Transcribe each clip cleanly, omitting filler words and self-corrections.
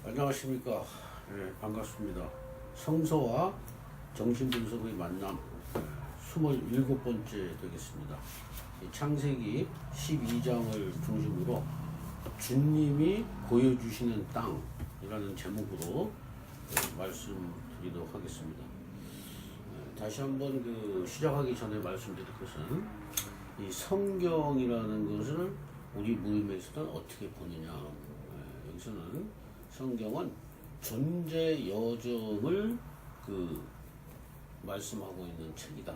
안녕하십니까. 네, 반갑습니다. 성서와 정신분석의 만남 27번째 되겠습니다. 창세기 12장을 중심으로 주님이 보여주시는 땅이라는 제목으로 말씀드리도록 하겠습니다. 다시 한번 시작하기 전에 말씀드릴 것은 이 성경이라는 것을 우리 모임에서는 어떻게 보느냐. 여기서는 성경은 존재 여정을 말씀하고 있는 책이다.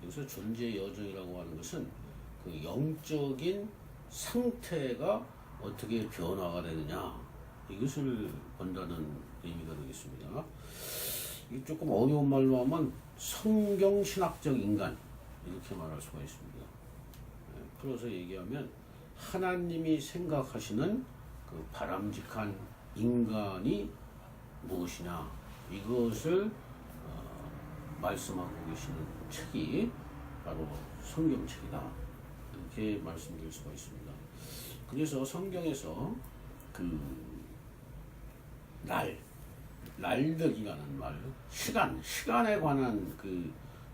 여기서 존재 여정이라고 하는 것은 그 영적인 상태가 어떻게 변화가 되느냐, 이것을 본다는 의미가 되겠습니다. 이 조금 어려운 말로 하면 성경신학적 인간, 이렇게 말할 수가 있습니다. 풀어서 얘기하면 하나님이 생각하시는 그 바람직한 인간이 무엇이냐, 이것을 말씀하고 계시는 책이 바로 성경책이다, 이렇게 말씀드릴 수가 있습니다. 그래서 성경에서 날들이라는 말, 시간에 관한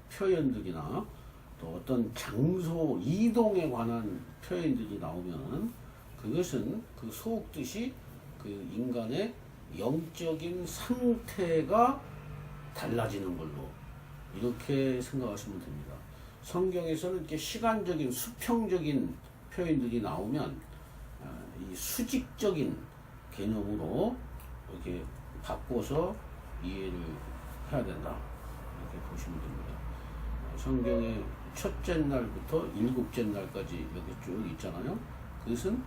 표현들이나 또 어떤 장소, 이동에 관한 표현들이 나오면 그것은 소옥듯이 인간의 영적인 상태가 달라지는 걸로 이렇게 생각하시면 됩니다. 성경에서는 이렇게 시간적인, 수평적인 표현들이 나오면 이 수직적인 개념으로 이렇게 바꿔서 이해를 해야 된다, 이렇게 보시면 됩니다. 성경의 첫째 날부터 일곱째 날까지 이렇게 쭉 있잖아요. 그것은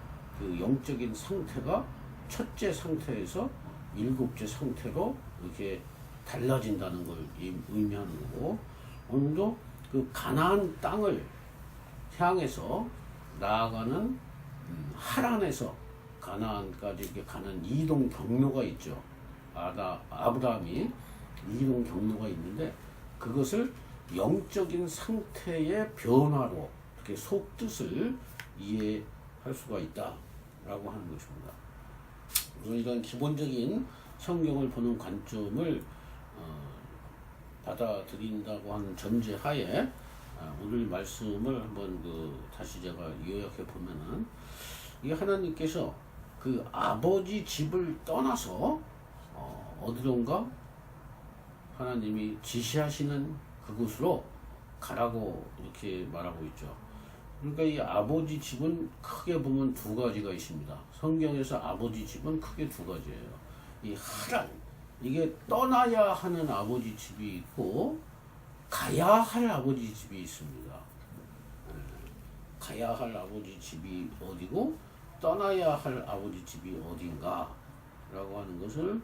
영적인 상태가 첫째 상태에서 일곱째 상태로 이렇게 달라진다는 걸 의미하는 거고, 오늘도 가나안 땅을 향해서 나아가는 하란에서 가나안까지 이렇게 가는 이동 경로가 있죠. 아브라함이 이동 경로가 있는데 그것을 영적인 상태의 변화로 이렇게 속뜻을 이해할 수가 있다라고 하는 것입니다. 이런 기본적인 성경을 보는 관점을 받아들인다고 하는 전제하에 오늘 말씀을 한번 다시 제가 요약해 보면은, 이 하나님께서 아버지 집을 떠나서 어디론가 하나님이 지시하시는 그곳으로 가라고 이렇게 말하고 있죠. 그러니까 이 아버지 집은 크게 보면 두 가지가 있습니다. 성경에서 아버지 집은 크게 두 가지예요. 이 하란, 이게 떠나야 하는 아버지 집이 있고 가야 할 아버지 집이 있습니다. 가야 할 아버지 집이 어디고 떠나야 할 아버지 집이 어딘가 라고 하는 것을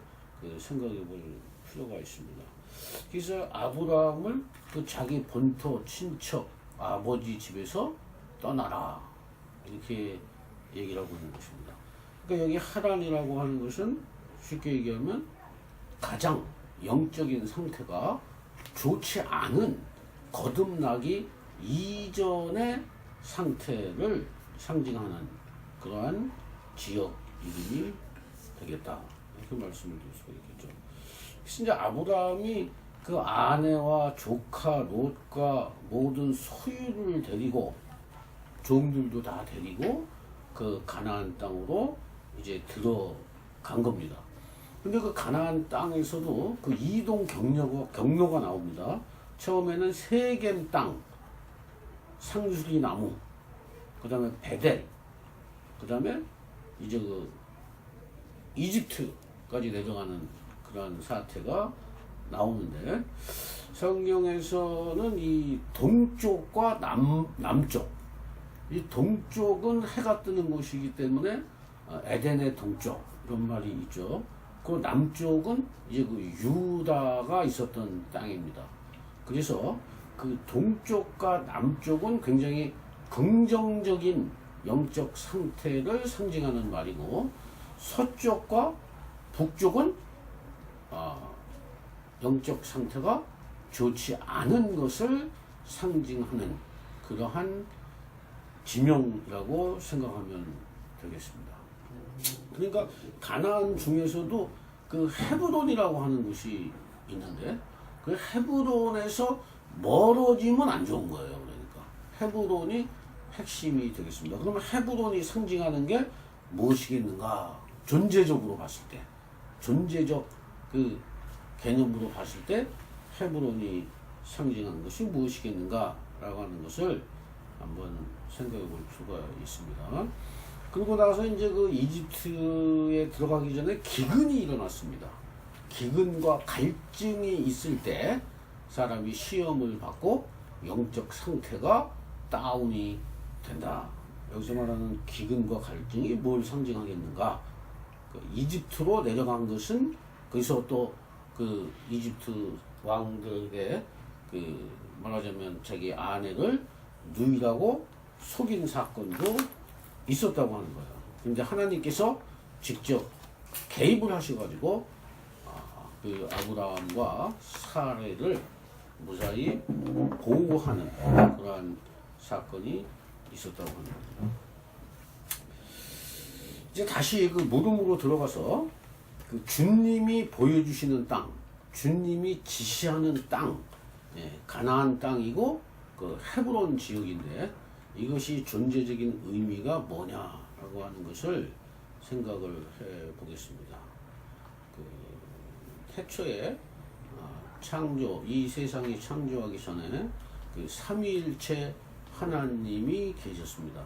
생각해 볼 필요가 있습니다. 그래서 아브라함을 자기 본토 친척 아버지 집에서 떠나라, 이렇게 얘기를 하고 있는 것입니다. 그러니까 여기 하란이라고 하는 것은 쉽게 얘기하면 가장 영적인 상태가 좋지 않은, 거듭나기 이전의 상태를 상징하는 그러한 지역 이름이 되겠다, 이렇게 말씀을 드릴 수가 있겠죠. 그래서 이제 아브라함이 아내와 조카 롯과 모든 소유를 데리고, 종들도 다 데리고 가나안 땅으로 이제 들어간 겁니다. 근데 가나안 땅에서도 이동 경로가 나옵니다. 처음에는 세겜 땅, 상수리 나무, 그 다음에 베델, 그 다음에 이제 이집트까지 내려가는 그런 사태가 나오는데, 성경에서는 이 동쪽과 남쪽, 이 동쪽은 해가 뜨는 곳이기 때문에 에덴의 동쪽, 이런 말이 있죠. 그 남쪽은 이제 유다가 있었던 땅입니다. 그래서 동쪽과 남쪽은 굉장히 긍정적인 영적 상태를 상징하는 말이고, 서쪽과 북쪽은 영적 상태가 좋지 않은 것을 상징하는 그러한 지명이라고 생각하면 되겠습니다. 그러니까 가나안 중에서도 그 헤브론이라고 하는 곳이 있는데 그 헤브론에서 멀어지면 안 좋은 거예요. 그러니까 헤브론이 핵심이 되겠습니다. 그러면 헤브론이 상징하는 게 무엇이겠는가? 존재적으로 봤을 때, 존재적 그 개념으로 봤을 때 헤브론이 상징하는 것이 무엇이겠는가라고 하는 것을 한번 생각해 볼 수가 있습니다. 그리고 나서 이제 그 이집트에 들어가기 전에 기근이 일어났습니다. 기근과 갈증이 있을 때 사람이 시험을 받고 영적 상태가 다운이 된다. 여기서 말하는 기근과 갈증이 뭘 상징하겠는가? 그 이집트로 내려간 것은 거기서 또 그 이집트 왕들의 그 말하자면 자기 아내를 누이라고 속인 사건도 있었다고 하는 거예요. 근데 하나님께서 직접 개입을 하셔가지고 그 아브라함과 사례를 무사히 보호하는 그러한 사건이 있었다고 합니다. 이제 다시 그 무덤으로 들어가서 그 주님이 보여주시는 땅, 주님이 지시하는 땅, 가나안 땅이고 그 헤브론 지역인데 이것이 존재적인 의미가 뭐냐라고 하는 것을 생각을 해 보겠습니다. 그 태초에 창조, 이 세상이 창조하기 전에 그 삼위일체 하나님이 계셨습니다.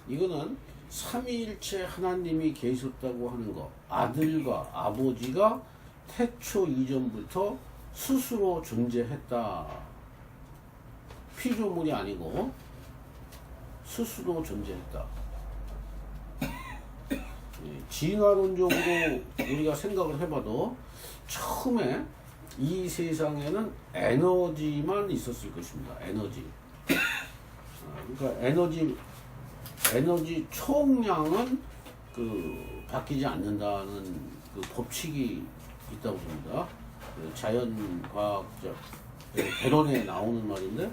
이거는 삼위일체 하나님이 계셨다고 하는 것, 아들과 아버지가 태초 이전부터 스스로 존재했다. 피조물이 아니고 스스로 존재했다. 진화론적으로 우리가 생각을 해봐도 처음에 이 세상에는 에너지만 있었을 것입니다. 에너지. 그러니까 에너지 총량은 그 바뀌지 않는다는 그 법칙이 있다고 봅니다. 그 자연과학적 개론에 나오는 말인데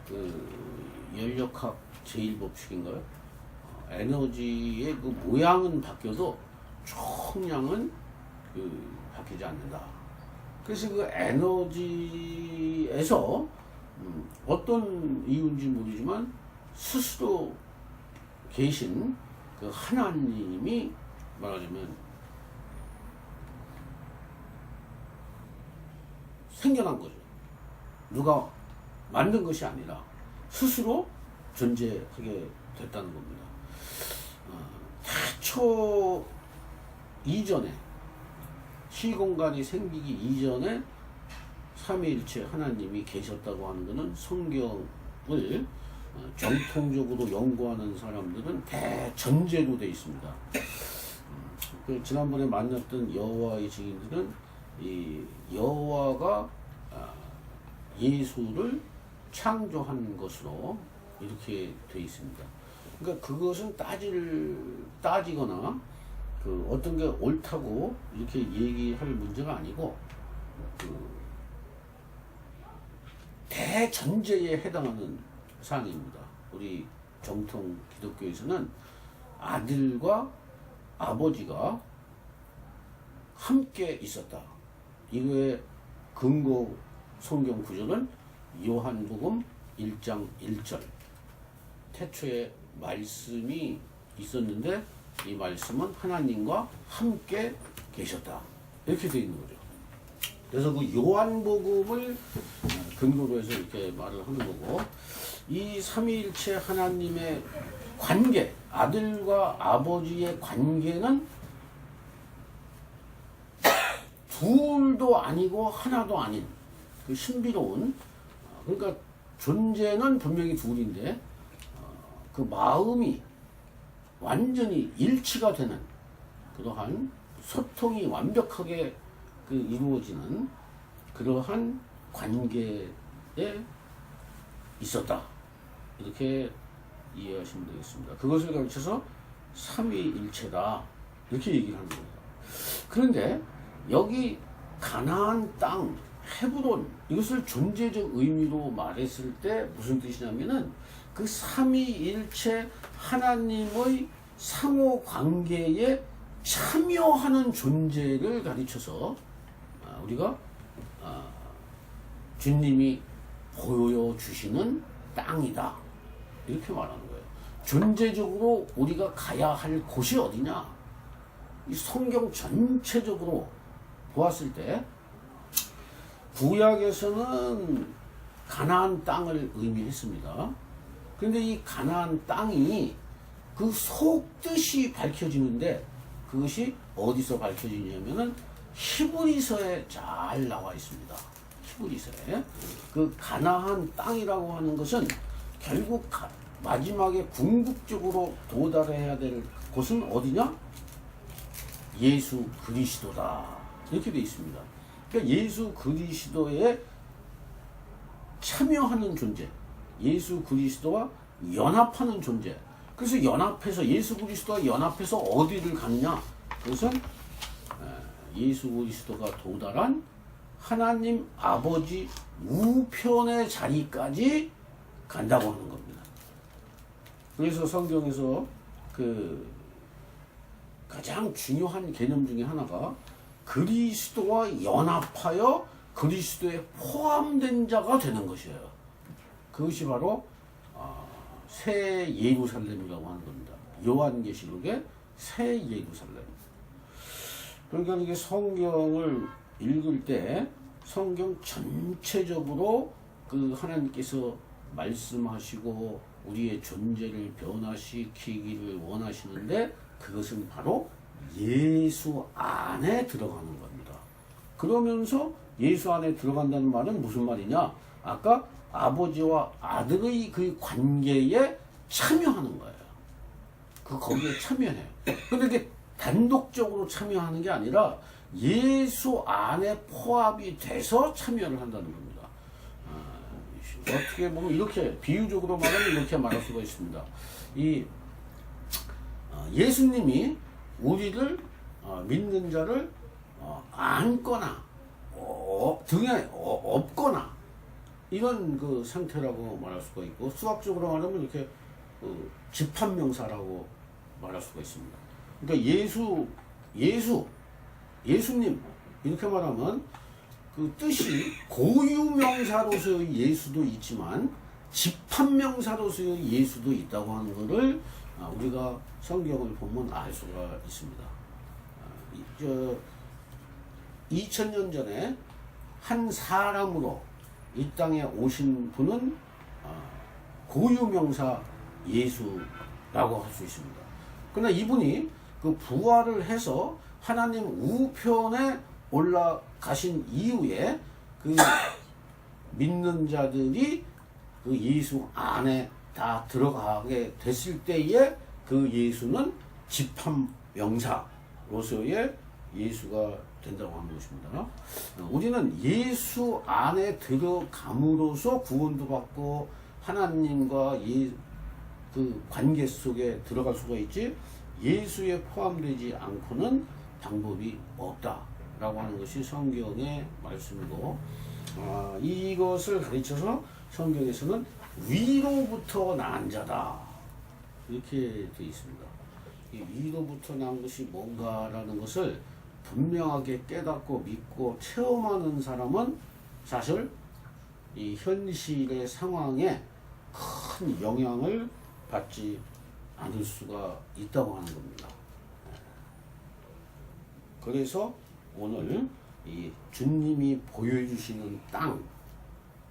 그 연력학 제1법칙인가요? 에너지의 그 모양은 바뀌어도 총량은 그 바뀌지 않는다. 그래서 그 에너지에서 어떤 이유인지 모르지만 스스로 계신 그 하나님이 말하자면 생겨난 거죠. 누가 만든 것이 아니라 스스로 존재하게 됐다는 겁니다. 태초 이전에 시공간이 생기기 이전에 삼위일체 하나님이 계셨다고 하는 것은 성경을 정통적으로 연구하는 사람들은 대전제로 되어 있습니다. 지난번에 만났던 여호와의 증인들은 이 여호와가 예수를 창조한 것으로 이렇게 되어 있습니다. 그러니까 그것은 따지거나 그 어떤 게 옳다고 이렇게 얘기할 문제가 아니고 그 대전제에 해당하는 사항입니다. 우리 정통 기독교에서는 아들과 아버지가 함께 있었다. 이거의 근거 성경 구절은 요한복음 1장 1절. 태초에 말씀이 있었는데 이 말씀은 하나님과 함께 계셨다. 이렇게 되어 있는 거죠. 그래서 그 요한복음을 근거로 해서 이렇게 말을 하는 거고, 이 삼위일체 하나님의 관계, 아들과 아버지의 관계는 둘도 아니고 하나도 아닌 그 신비로운, 그러니까 존재는 분명히 둘인데 그 마음이 완전히 일치가 되는 그러한 소통이 완벽하게 그 이루어지는 그러한 관계에 있었다. 이렇게 이해하시면 되겠습니다. 그것을 가르쳐서 삼위일체다. 이렇게 얘기를 하는 겁니다. 그런데 여기 가나안 땅, 헤브론, 이것을 존재적 의미로 말했을 때 무슨 뜻이냐면은 그 삼위일체 하나님의 상호 관계의 참여하는 존재를 가르쳐서 우리가 주님이 보여주시는 땅이다 이렇게 말하는 거예요. 존재적으로 우리가 가야 할 곳이 어디냐? 이 성경 전체적으로 보았을 때 구약에서는 가나안 땅을 의미했습니다. 그런데 이 가나안 땅이 그 속뜻이 밝혀지는데 그것이 어디서 밝혀지냐면은 히브리서에 잘 나와 있습니다. 히브리서에 그 가나안 땅이라고 하는 것은 결국 마지막에 궁극적으로 도달해야 될 곳은 어디냐? 예수 그리스도다 이렇게 되어 있습니다. 그러니까 예수 그리스도에 참여하는 존재, 예수 그리스도와 연합하는 존재. 그래서 연합해서 예수 그리스도와 연합해서 어디를 가느냐? 그것은 예수 그리스도가 도달한 하나님 아버지 우편의 자리까지 간다고 하는 겁니다. 그래서 성경에서 그 가장 중요한 개념 중에 하나가 그리스도와 연합하여 그리스도에 포함된 자가 되는 것이에요. 그것이 바로 새 예루살렘이라고 하는 겁니다. 요한계시록의 새 예루살렘. 그러니까 이게 성경을 읽을 때 성경 전체적으로 그 하나님께서 말씀하시고 우리의 존재를 변화시키기를 원하시는데 그것은 바로 예수 안에 들어가는 겁니다. 그러면서 예수 안에 들어간다는 말은 무슨 말이냐? 아까 아버지와 아들의 그 관계에 참여하는 거예요. 거기에 참여해요. 근데 이게 단독적으로 참여하는 게 아니라 예수 안에 포함이 돼서 참여를 한다는 겁니다. 어떻게 보면 이렇게 비유적으로 말하면 이렇게 말할 수가 있습니다. 예수님이 우리를 믿는 자를 안거나 등에 업거나 이런 그 상태라고 말할 수가 있고 수학적으로 말하면 이렇게 집합명사라고 말할 수가 있습니다. 그러니까 예수님 이렇게 말하면 그 뜻이 고유명사로서의 예수도 있지만 집합명사로서의 예수도 있다고 하는 것을 우리가 성경을 보면 알 수가 있습니다. 2000년 전에 한 사람으로 이 땅에 오신 분은 고유명사 예수라고 할 수 있습니다. 그러나 이분이 그 부활을 해서 하나님 우편에 올라가신 이후에 그 믿는 자들이 그 예수 안에 다 들어가게 됐을 때에 그 예수는 집합명사로서의 예수가 된다고 하는 것입니다. 우리는 예수 안에 들어감으로써 구원도 받고 하나님과 그 관계 속에 들어갈 수가 있지 예수에 포함되지 않고는 방법이 없다라고 하는 것이 성경의 말씀이고 이것을 가르쳐서 성경에서는 위로부터 난 자다 이렇게 되어 있습니다. 이 위로부터 난 것이 뭔가라는 것을 분명하게 깨닫고 믿고 체험하는 사람은 사실 이 현실의 상황에 큰 영향을 받지 않을 수가 있다고 하는 겁니다. 그래서 오늘 이 주님이 보여주시는 땅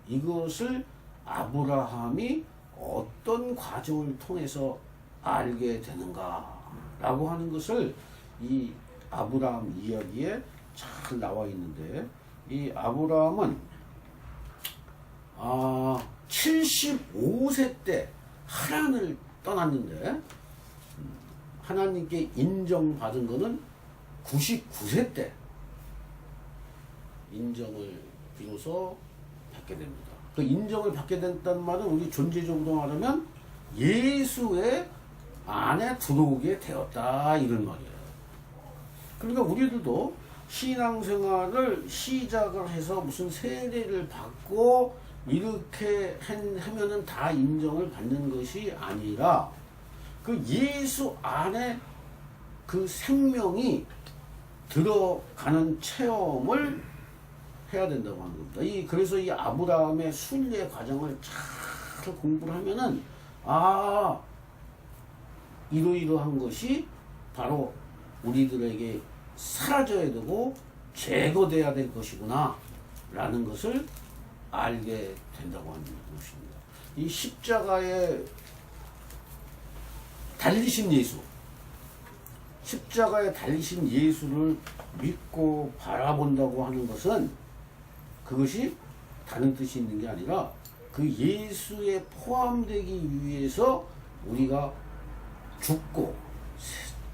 이것을 아브라함이 어떤 과정을 통해서 알게 되는가라고 하는 것을 이 아브라함 이야기에 잘 나와 있는데 이 아브라함은 75세 때 하란을 떠났는데 하나님께 인정받은 것은 99세 때 인정을 비로소 받게 됩니다. 그 인정을 받게 됐다는 말은 우리 존재적으로 말하면 예수의 안에 들어오게 되었다 이런 말이에요. 그러니까 우리들도 신앙생활을 시작을 해서 무슨 세례를 받고 이렇게 하면은 다 인정을 받는 것이 아니라 그 예수 안에 그 생명이 들어가는 체험을 해야 된다고 하는 겁니다. 그래서 이 아브라함의 순례 과정을 잘 공부를 하면은, 이러이러한 것이 바로 우리들에게 사라져야 되고 제거돼야 될 것이구나 라는 것을 알게 된다고 하는 것입니다. 이 십자가에 달리신 예수, 십자가에 달리신 예수를 믿고 바라본다고 하는 것은 그것이 다른 뜻이 있는 게 아니라 그 예수에 포함되기 위해서 우리가 죽고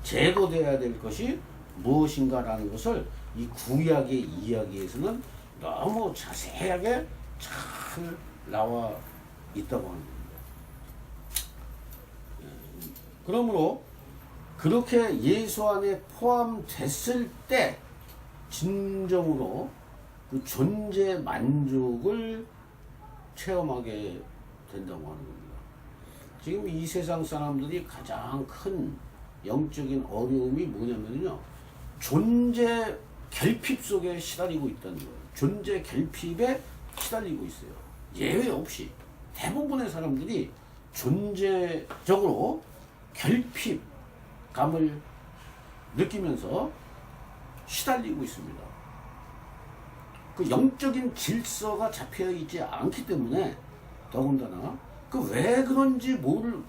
제거되어야 될 것이 무엇인가라는 것을 이 구약의 이야기에서는 너무 자세하게 잘 나와 있다고 하는 겁니다. 그러므로 그렇게 예수 안에 포함됐을 때 진정으로 그 존재 만족을 체험하게 된다고 하는 겁니다. 지금 이 세상 사람들이 가장 큰 영적인 어려움이 뭐냐면요, 존재 결핍 속에 시달리고 있다는 거예요. 존재 결핍에 시달리고 있어요. 예외 없이 대부분의 사람들이 존재적으로 결핍감을 느끼면서 시달리고 있습니다. 그 영적인 질서가 잡혀 있지 않기 때문에 더군다나 그 왜 그런지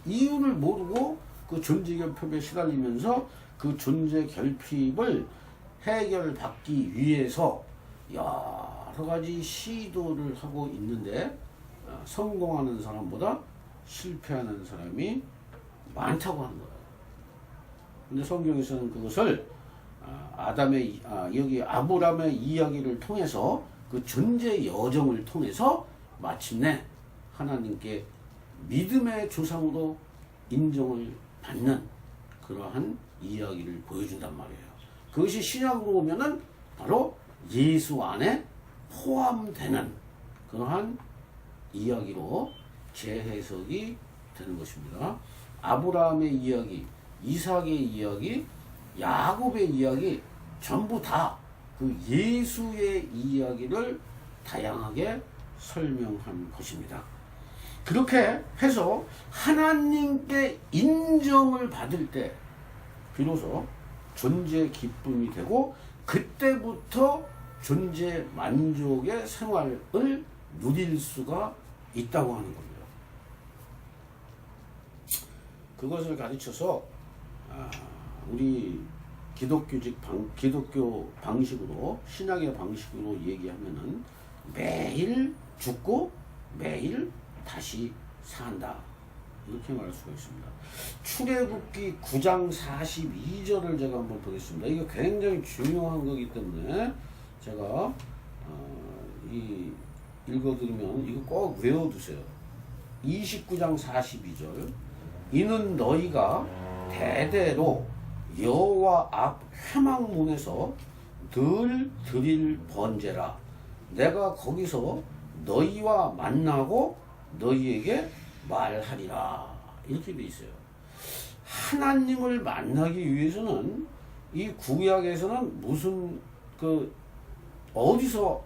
이유를 모르고 그 존재 결핍에 시달리면서 그 존재 결핍을 해결받기 위해서 여러 가지 시도를 하고 있는데 성공하는 사람보다 실패하는 사람이 많다고 하는 거예요. 근데 성경에서는 그것을 여기 아브라함의 이야기를 통해서 그 존재 여정을 통해서 마침내 하나님께 믿음의 조상으로 인정을 받는 그러한 이야기를 보여준단 말이에요. 그것이 신약으로 오면은 바로 예수 안에 포함되는 그러한 이야기로 재해석이 되는 것입니다. 아브라함의 이야기, 이삭의 이야기, 야곱의 이야기 전부 다 그 예수의 이야기를 다양하게 설명한 것입니다. 그렇게 해서 하나님께 인정을 받을 때 비로소 존재 기쁨이 되고 그때부터 존재 만족의 생활을 누릴 수가 있다고 하는 겁니다. 그것을 가르쳐서 우리 기독교 방식으로, 신학의 방식으로 얘기하면은 매일 죽고 매일 다시 산다, 이렇게 말할 수가 있습니다. 출애굽기 9장 42절을 제가 한번 보겠습니다. 이거 굉장히 중요한 거기 때문에 제가 읽어드리면 이거 꼭 외워두세요. 29장 42절, 이는 너희가 대대로 여호와 앞 회막문에서 늘 드릴 번제라. 내가 거기서 너희와 만나고 너희에게 말하리라. 이렇게 돼 있어요. 하나님을 만나기 위해서는 이 구약에서는 무슨 어디서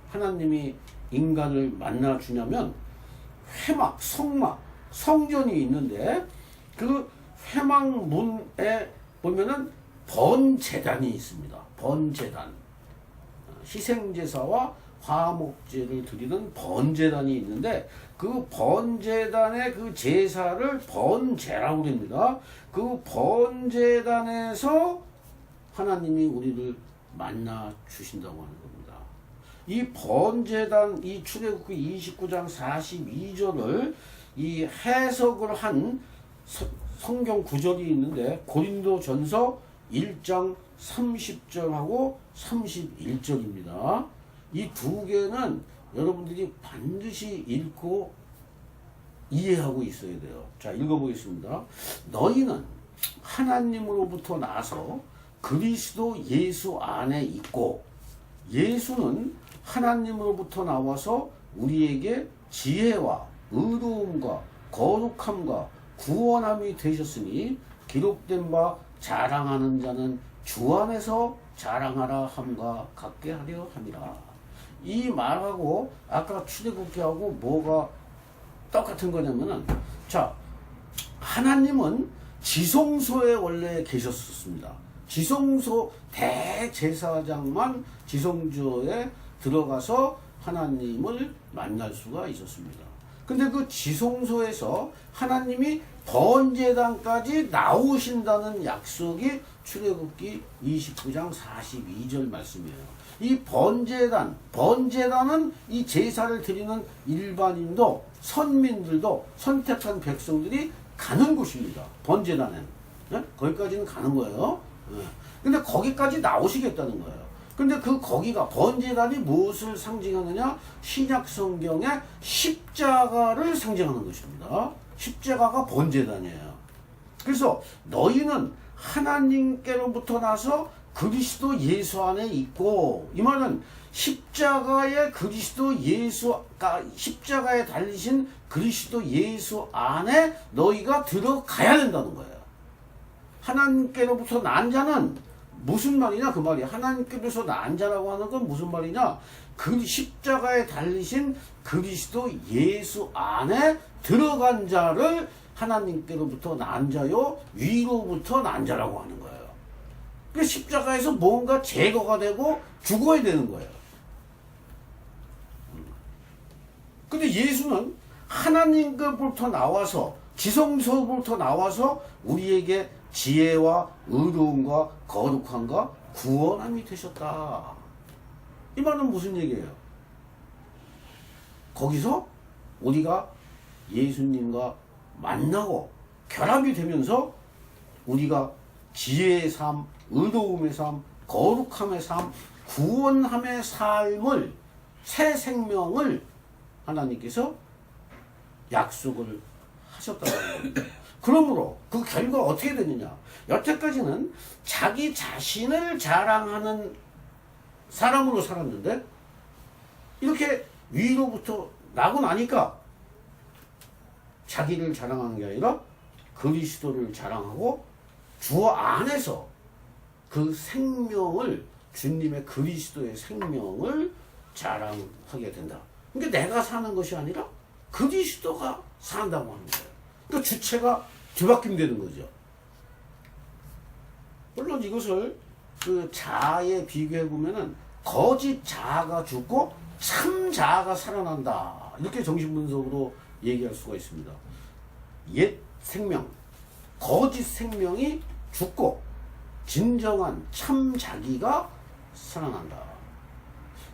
하나님이 인간을 만나 주냐면 회막, 성전이 있는데 그 회막문에 보면은 번제단이 있습니다. 번제단, 희생제사와 화목제를 드리는 번제단이 있는데 그 번제단의 그 제사를 번제라고 합니다. 그 번제단에서 하나님이 우리를 만나 주신다고 하는 겁니다. 이 번제단, 이 출애굽기 29장 42절을 이 해석을 한 성경 구절이 있는데 고린도전서 1장 30절하고 31절입니다. 이 두 개는 여러분들이 반드시 읽고 이해하고 있어야 돼요. 자, 읽어보겠습니다. 너희는 하나님으로부터 나서 그리스도 예수 안에 있고 예수는 하나님으로부터 나와서 우리에게 지혜와 의로움과 거룩함과 구원함이 되셨으니 기록된 바 자랑하는 자는 주 안에서 자랑하라 함과 같게 하려 함이라. 이 말하고 아까 출애굽기하고 뭐가 똑같은 거냐면은, 자, 하나님은 지성소에 원래 계셨었습니다. 지성소 대제사장만 지성소에 들어가서 하나님을 만날 수가 있었습니다. 근데 그 지성소에서 하나님이 번제단까지 나오신다는 약속이 출애굽기 29장 42절 말씀이에요. 이 번제단은 이 제사를 드리는 일반인도 선민들도 선택한 백성들이 가는 곳입니다. 번제단에는. 네? 거기까지는 가는 거예요. 네. 근데 거기까지 나오시겠다는 거예요. 근데 거기가 번제단이 무엇을 상징하느냐? 신약 성경의 십자가를 상징하는 것입니다. 십자가가 번제단이에요. 그래서 너희는 하나님께로부터 나서 그리스도 예수 안에 있고, 이 말은 십자가에 십자가에 달리신 그리스도 예수 안에 너희가 들어가야 된다는 거예요. 하나님께로부터 난 자는 무슨 말이냐? 그 말이 하나님께로서 난 자라고 하는 건 무슨 말이냐? 그 십자가에 달리신 그리스도 예수 안에 들어간 자를 하나님께로부터 난 자요, 위로부터 난 자라고 하는 거예요. 그 십자가에서 뭔가 제거가 되고 죽어야 되는 거예요. 근데 예수는 하나님께로부터 나와서, 지성소로부터 나와서 우리에게 지혜와 의로움과 거룩함과 구원함이 되셨다. 이 말은 무슨 얘기예요? 거기서 우리가 예수님과 만나고 결합이 되면서 우리가 지혜의 삶, 의로움의 삶, 거룩함의 삶, 구원함의 삶을, 새 생명을 하나님께서 약속을 하셨다는 겁니다. 그러므로 그 결과 어떻게 되느냐? 여태까지는 자기 자신을 자랑하는 사람으로 살았는데, 이렇게 위로부터 나고 나니까 자기를 자랑하는 게 아니라 그리스도를 자랑하고 주 안에서 그 생명을, 주님의 그리스도의 생명을 자랑하게 된다. 그러니까 내가 사는 것이 아니라 그리스도가 산다고 하는 거예요. 그러니까 주체가 뒤바뀐다는 거죠. 물론 이것을 그 자아에 비교해 보면은 거짓 자아가 죽고 참 자아가 살아난다. 이렇게 정신분석으로 얘기할 수가 있습니다. 옛 생명, 거짓 생명이 죽고 진정한 참 자기가 살아난다.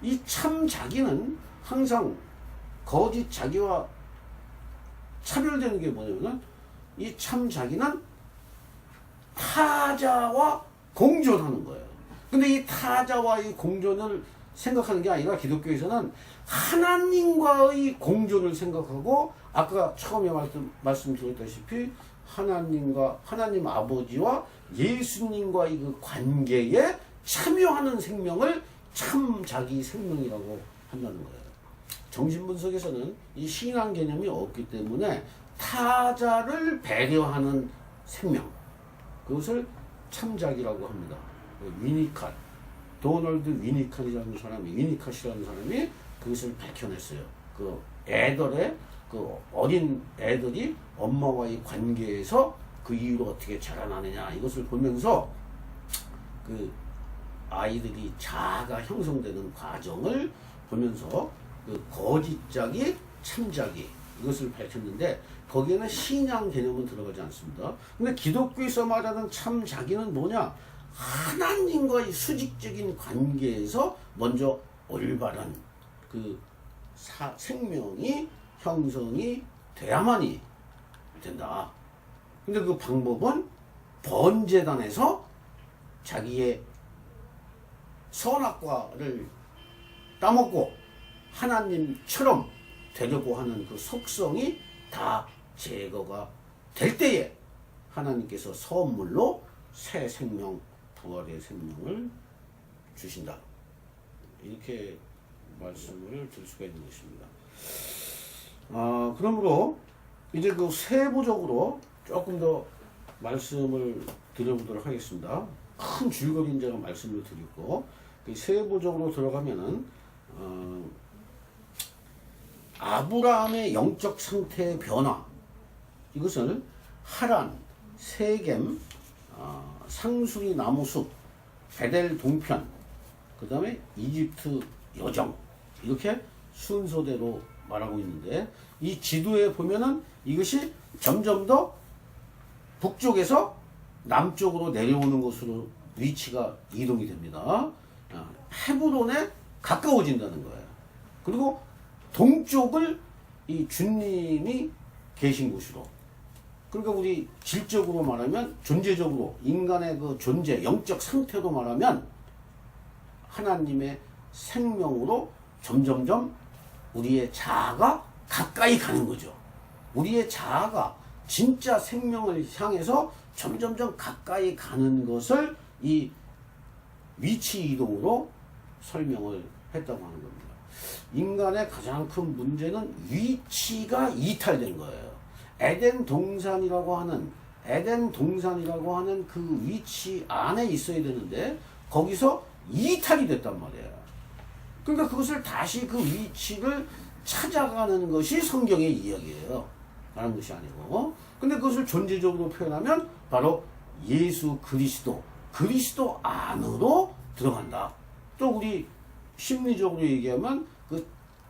이 참 자기는 항상 거짓 자기와 차별되는 게 뭐냐면, 이 참 자기는 타자와 공존하는 거예요. 근데 이 타자와 이 공존을 생각하는 게 아니라 기독교에서는 하나님과의 공존을 생각하고, 아까 처음에 말씀드렸다시피 하나님 아버지와 예수님과의 그 관계에 참여하는 생명을 참 자기 생명이라고 한다는 거예요. 정신분석에서는 이 신앙 개념이 없기 때문에 타자를 배려하는 생명, 그것을 참자기라고 합니다. 위니캇, 도널드 위니캇이라는 사람이 그것을 밝혀냈어요. 그 애들의, 그 어린 애들이 엄마와의 관계에서 그 이후로 어떻게 자라나느냐, 이것을 보면서 그 아이들이 자아가 형성되는 과정을 보면서 그 거짓자기, 참자기, 이것을 밝혔는데, 거기에는 신앙 개념은 들어가지 않습니다. 근데 기독교에서 말하는 참자기는 뭐냐? 하나님과의 수직적인 관계에서 먼저 올바른 그 생명이 형성이 돼야만이 된다. 근데 그 방법은 번제단에서 자기의 선악과를 따먹고 하나님처럼 되려고 하는 그 속성이 다 제거가 될 때에 하나님께서 선물로 새 생명, 부활의 생명을 주신다. 이렇게 말씀을 드릴 수가 있는 것입니다. 그러므로 이제 그 세부적으로 조금 더 말씀을 드려보도록 하겠습니다. 큰 줄거리인 제가 말씀을 드리고 세부적으로 들어가면은 아브라함의 영적 상태의 변화, 이것을 하란, 세겜, 상수리 나무숲, 베델 동편, 그 다음에 이집트 여정, 이렇게 순서대로 말하고 있는데, 이 지도에 보면은 이것이 점점 더 북쪽에서 남쪽으로 내려오는 것으로 위치가 이동이 됩니다. 헤브론에 가까워진다는 거예요. 그리고 동쪽을 이 주님이 계신 곳으로, 그러니까 우리 질적으로 말하면, 존재적으로 인간의 그 존재, 영적 상태로 말하면 하나님의 생명으로 점점점 우리의 자아가 가까이 가는 거죠. 우리의 자아가 진짜 생명을 향해서 점점점 가까이 가는 것을 이 위치 이동으로 설명을 했다고 하는 겁니다. 인간의 가장 큰 문제는 위치가 이탈된 거예요. 에덴 동산이라고 하는 그 위치 안에 있어야 되는데 거기서 이탈이 됐단 말이에요. 그러니까 그것을 다시 그 위치를 찾아가는 것이 성경의 이야기예요. 다른 것이 아니고. 근데 그것을 존재적으로 표현하면 바로 예수 그리스도 안으로 들어간다. 또 우리 심리적으로 얘기하면 그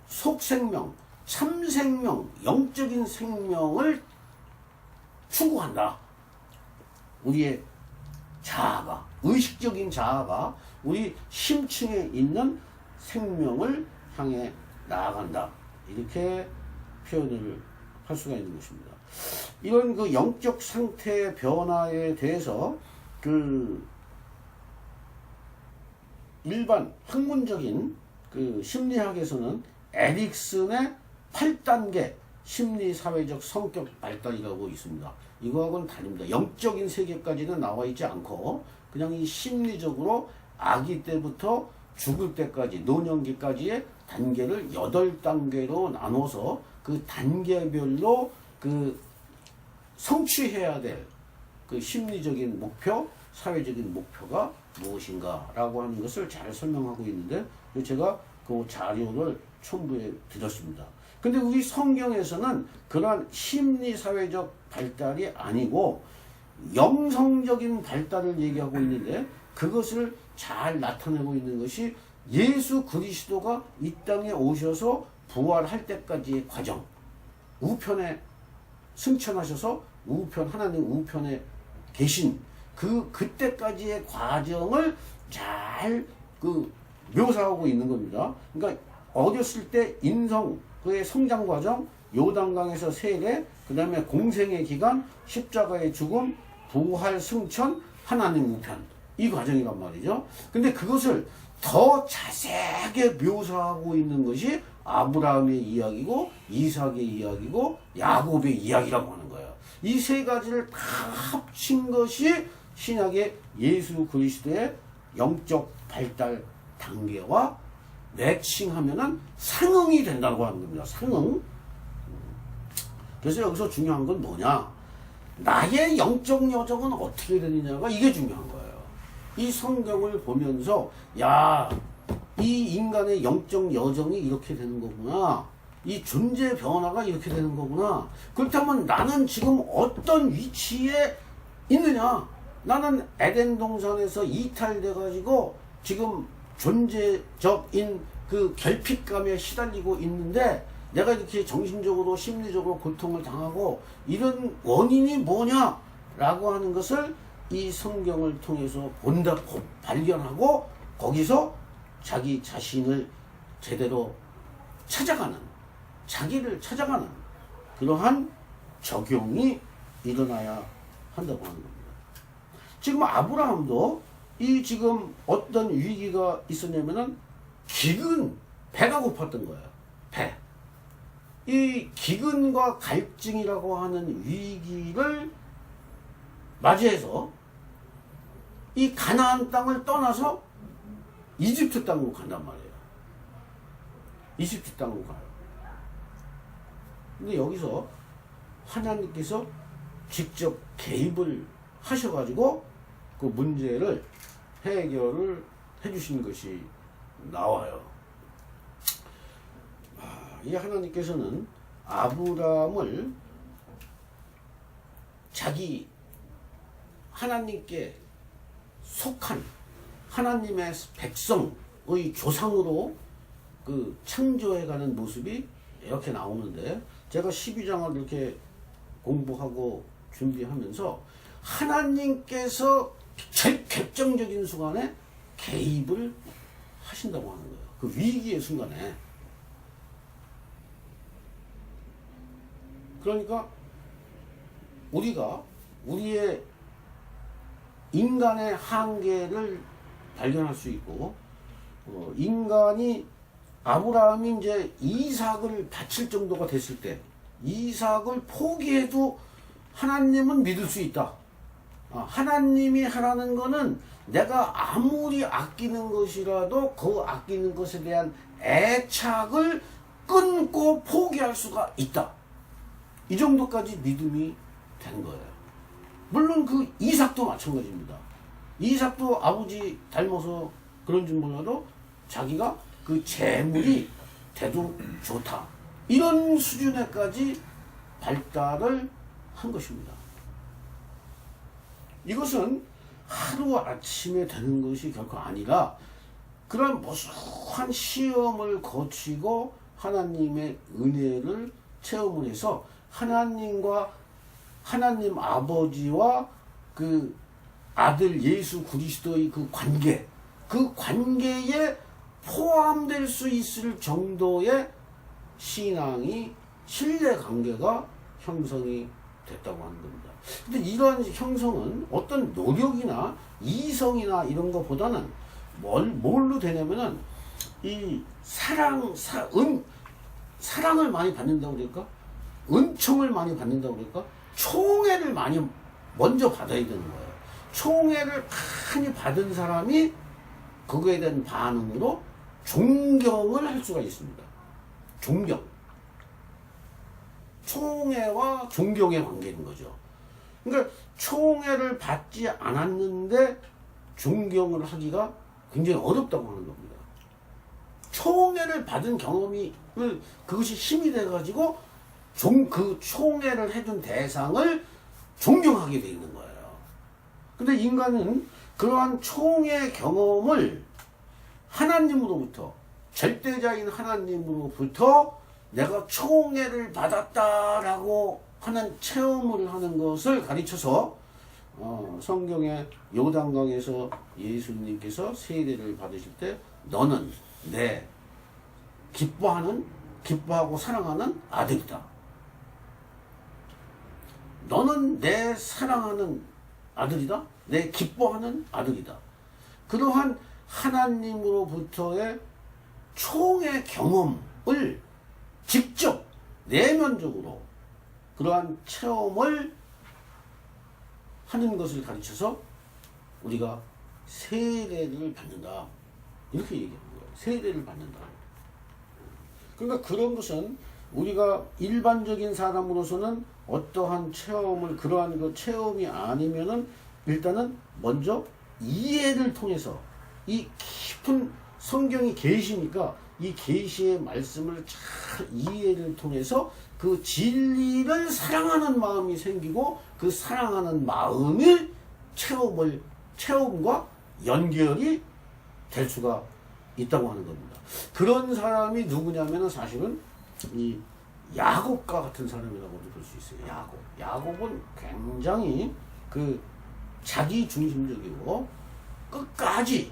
속생명, 참생명, 영적인 생명을 추구한다. 우리의 자아가, 의식적인 자아가 우리 심층에 있는 생명을 향해 나아간다. 이렇게 표현을 할 수가 있는 것입니다. 이런 그 영적 상태의 변화에 대해서 그 일반 학문적인 그 심리학에서는 에릭슨의 8단계 심리사회적 성격 발달이라고 있습니다. 이거하고는 다릅니다. 영적인 세계까지는 나와 있지 않고 그냥 이 심리적으로 아기 때부터 죽을 때까지, 노년기까지의 단계를 8단계로 나눠서 그 단계별로 그 성취해야 될 그 심리적인 목표, 사회적인 목표가 무엇인가라고 하는 것을 잘 설명하고 있는데, 제가 그 자료를 첨부해 드렸습니다. 근데 우리 성경에서는 그러한 심리사회적 발달이 아니고 영성적인 발달을 얘기하고 있는데, 그것을 잘 나타내고 있는 것이 예수 그리스도가 이 땅에 오셔서 부활할 때까지의 과정, 우편에 승천하셔서 하나님 우편에 계신 그때까지의 과정을 잘 묘사하고 있는 겁니다. 그러니까 어렸을 때 인성, 그의 성장 과정, 요단강에서 세례, 그 다음에 공생의 기간, 십자가의 죽음, 부활, 승천, 하나님 우편, 이 과정이란 말이죠. 근데 그것을 더 자세하게 묘사하고 있는 것이 아브라함의 이야기고, 이삭의 이야기고, 야곱의 이야기라고 하는 거예요. 이 세 가지를 다 합친 것이 신약의 예수 그리스도의 영적 발달 단계와 매칭하면은 상응이 된다고 하는 겁니다. 상응. 그래서 여기서 중요한 건 뭐냐? 나의 영적 여정은 어떻게 되느냐가 이게 중요한 거예요. 이 성경을 보면서 이 인간의 영적 여정이 이렇게 되는 거구나. 이 존재 변화가 이렇게 되는 거구나. 그렇다면 나는 지금 어떤 위치에 있느냐? 나는 에덴 동산에서 이탈돼가지고 지금 존재적인 그 결핍감에 시달리고 있는데, 내가 이렇게 정신적으로 심리적으로 고통을 당하고 이런 원인이 뭐냐라고 하는 것을 이 성경을 통해서 발견하고 거기서 자기 자신을 제대로 찾아가는, 자기를 찾아가는 그러한 적용이 일어나야 한다고 하는 겁니다. 지금 아브라함도 이 지금 어떤 위기가 있었냐면은 배가 고팠던 거예요. 배. 이 기근과 갈증이라고 하는 위기를 맞이해서 이 가나안 땅을 떠나서 이집트 땅으로 간단 말이에요. 이집트 땅으로 가요. 근데 여기서 하나님께서 직접 개입을 하셔가지고 그 문제를 해결을 해주신 것이 나와요. 이 하나님께서는 아브라함을 자기 하나님께 속한 하나님의 백성의 조상으로 그 창조해가는 모습이 이렇게 나오는데, 제가 12장을 이렇게 공부하고 준비하면서 하나님께서 제일 결정적인 순간에 개입을 하신다고 하는 거예요. 그 위기의 순간에. 그러니까 우리가 우리의 인간의 한계를 발견할 수 있고, 인간이 아브라함이 이제 이삭을 바칠 정도가 됐을 때 이삭을 포기해도 하나님은 믿을 수 있다. 하나님이 하라는 거는 내가 아무리 아끼는 것이라도 그 아끼는 것에 대한 애착을 끊고 포기할 수가 있다. 이 정도까지 믿음이 된 거예요. 물론 그 이삭도 마찬가지입니다. 이삭도 아버지 닮아서 그런지 몰라도 자기가 그 재물이 돼도 좋다. 이런 수준에까지 발달을 한 것입니다. 이것은 하루아침에 되는 것이 결코 아니라 그런 무수한 시험을 거치고 하나님의 은혜를 체험을 해서 하나님과 하나님 아버지와 그 아들 예수 그리스도의 그 관계에 포함될 수 있을 정도의 신앙이, 신뢰 관계가 형성이 됐다고 하는 겁니다. 근데 이러한 형성은 어떤 노력이나 이성이나 이런 것보다는 뭘로 되냐면은 이 사랑을 많이 받는다고 그럴까? 은총을 많이 받는다고 그럴까? 총애를 많이 먼저 받아야 되는 거예요. 총애를 많이 받은 사람이 그거에 대한 반응으로 존경을 할 수가 있습니다. 존경. 총애와 존경의 관계인 거죠. 그러니까 총애를 받지 않았는데 존경을 하기가 굉장히 어렵다고 하는 겁니다. 총애를 받은 경험이 그것이 힘이 돼가지고 그 총애를 해준 대상을 존경하게 돼 있는 거예요. 근데 인간은 그러한 총애 경험을 하나님으로부터, 절대자인 하나님으로부터 내가 총애를 받았다라고 하는 체험을 하는 것을 가르쳐서 성경의 요단강에서 예수님께서 세례를 받으실 때 너는 내 기뻐하고 사랑하는 아들이다. 너는 내 사랑하는 아들이다. 내 기뻐하는 아들이다. 그러한 하나님으로부터의 총의 경험을 직접 내면적으로 그러한 체험을 하는 것을 가르쳐서 우리가 세례를 받는다. 이렇게 얘기하는 거예요. 세례를 받는다. 그러니까 그런 것은 우리가 일반적인 사람으로서는 어떠한 체험을, 그러한 그 체험이 아니면은 일단은 먼저 이해를 통해서, 이 깊은 성경이 계시니까 이 계시의 말씀을 잘 이해를 통해서 그 진리를 사랑하는 마음이 생기고 그 사랑하는 마음이 체험과 연결이 될 수가 있다고 하는 겁니다. 그런 사람이 누구냐면은 사실은 이 야곱과 같은 사람이라고도 볼 수 있어요. 야곱은 굉장히 그 자기 중심적이고 끝까지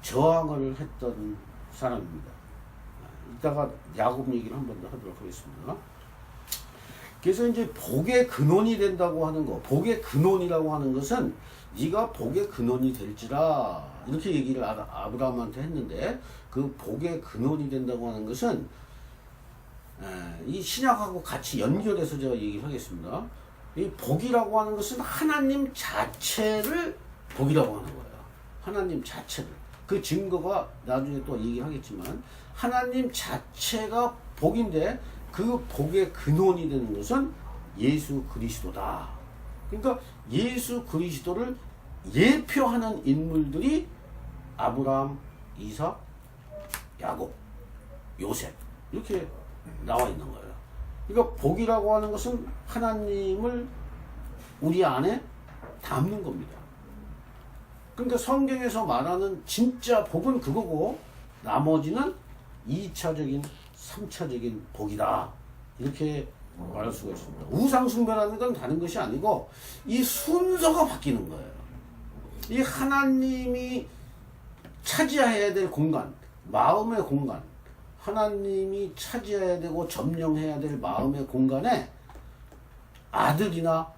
저항을 했던 사람입니다. 이따가 야곱 얘기를 한 번 더 하도록 하겠습니다. 그래서 이제 복의 근원이 된다고 하는 거, 복의 근원이라고 하는 것은 네가 복의 근원이 될지라 이렇게 얘기를 아브라함한테 했는데, 그 복의 근원이 된다고 하는 것은 이 신약하고 같이 연결해서 제가 얘기를 하겠습니다. 이 복이라고 하는 것은 하나님 자체를 복이라고 하는 거예요. 하나님 자체를. 그 증거가 나중에 또 얘기를 하겠지만 하나님 자체가 복인데 그 복의 근원이 되는 것은 예수 그리스도다. 그러니까 예수 그리스도를 예표하는 인물들이 아브라함, 이삭, 야곱, 요셉 이렇게 나와 있는 거예요. 그러니까 복이라고 하는 것은 하나님을 우리 안에 담는 겁니다. 그러니까 성경에서 말하는 진짜 복은 그거고 나머지는 2차적인 3차적인 복이다 이렇게 말할 수가 있습니다. 우상숭배라는 건 다른 것이 아니고 이 순서가 바뀌는 거예요. 이 하나님이 차지해야 될 공간, 마음의 공간, 하나님이 차지해야 되고 점령해야 될 마음의 공간에 아들이나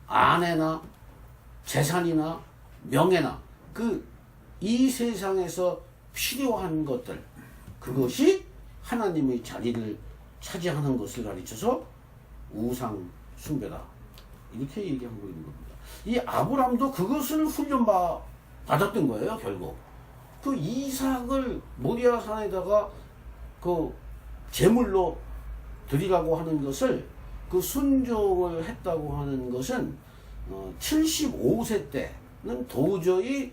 아내나 재산이나 명예나 이 세상에서 필요한 것들, 그것이 하나님의 자리를 차지하는 것을 가르쳐서 우상 숭배다 이렇게 얘기하고 있는 겁니다. 이 아브람도 그것을 훈련받았던 거예요. 결국 그 이삭을 모리아 산에다가 그 제물로 드리라고 하는 것을 그 순종을 했다고 하는 것은 75세 때는 도저히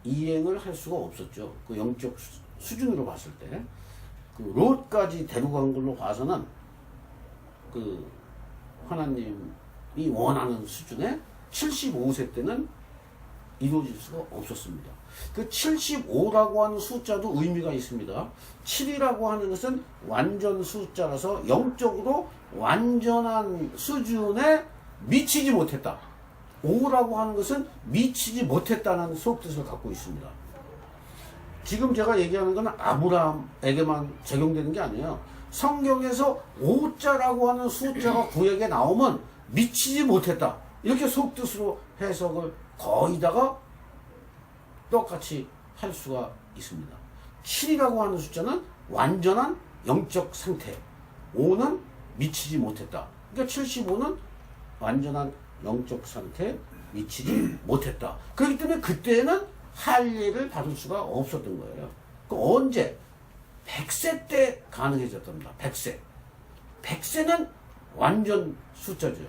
이행을 할 수가 없었죠. 그 영적 수준으로 봤을 때. 그 롯까지 데려간 걸로 봐서는 그 하나님이 원하는 수준의 75세 때는 이루어질 수가 없었습니다. 그 75라고 하는 숫자도 의미가 있습니다. 7이라고 하는 것은 완전 숫자라서 영적으로 완전한 수준에 미치지 못했다. 5라고 하는 것은 미치지 못했다는 속뜻을 갖고 있습니다. 지금 제가 얘기하는 건 아브라함에게만 적용되는 게 아니에요. 성경에서 5자라고 하는 숫자가 구약에 나오면 미치지 못했다. 이렇게 속뜻으로 해석을 거의다가 똑같이 할 수가 있습니다. 7이라고 하는 숫자는 완전한 영적 상태, 5는 미치지 못했다. 그러니까 75는 완전한 영적 상태에 미치지 못했다. 그렇기 때문에 그때는 할례를 받을 수가 없었던 거예요. 그 언제? 100세 때 가능해졌답니다. 100세. 100세는 완전 숫자죠.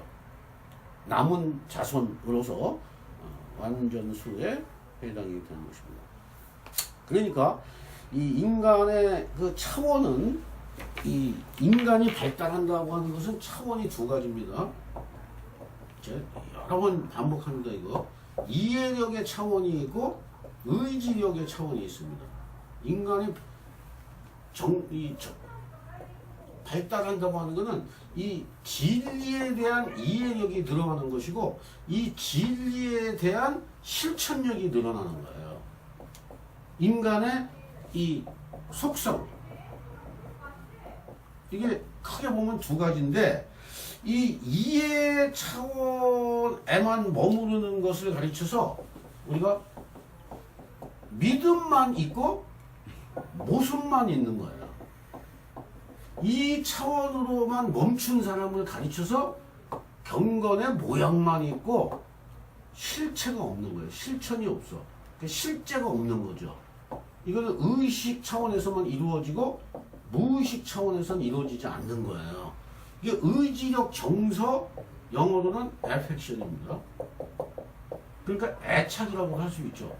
남은 자손으로서 완전 수에 해당이 되는 것입니다. 그러니까 이 인간의 그 차원은 이 인간이 발달한다고 하는 것은 차원이 두 가지입니다. 제가 여러 번 반복합니다. 이거 이해력의 차원이 있고 의지력의 차원이 있습니다. 인간이 발달한다고 하는 것은 이 진리에 대한 이해력이 늘어나는 것이고 이 진리에 대한 실천력이 늘어나는 거예요. 인간의 이 속성 이게 크게 보면 두 가지인데 이 이해 차원에만 머무르는 것을 가르쳐서 우리가 믿음만 있고 모습만 있는 거예요. 이 차원으로만 멈춘 사람을 가르쳐서 경건의 모양만 있고 실체가 없는 거예요. 실천이 없어. 실제가 없는 거죠. 이거는 의식 차원에서만 이루어지고 무의식 차원에서는 이루어지지 않는 거예요. 이게 의지력 정서, 영어로는 affection입니다. 그러니까 애착이라고 할 수 있죠.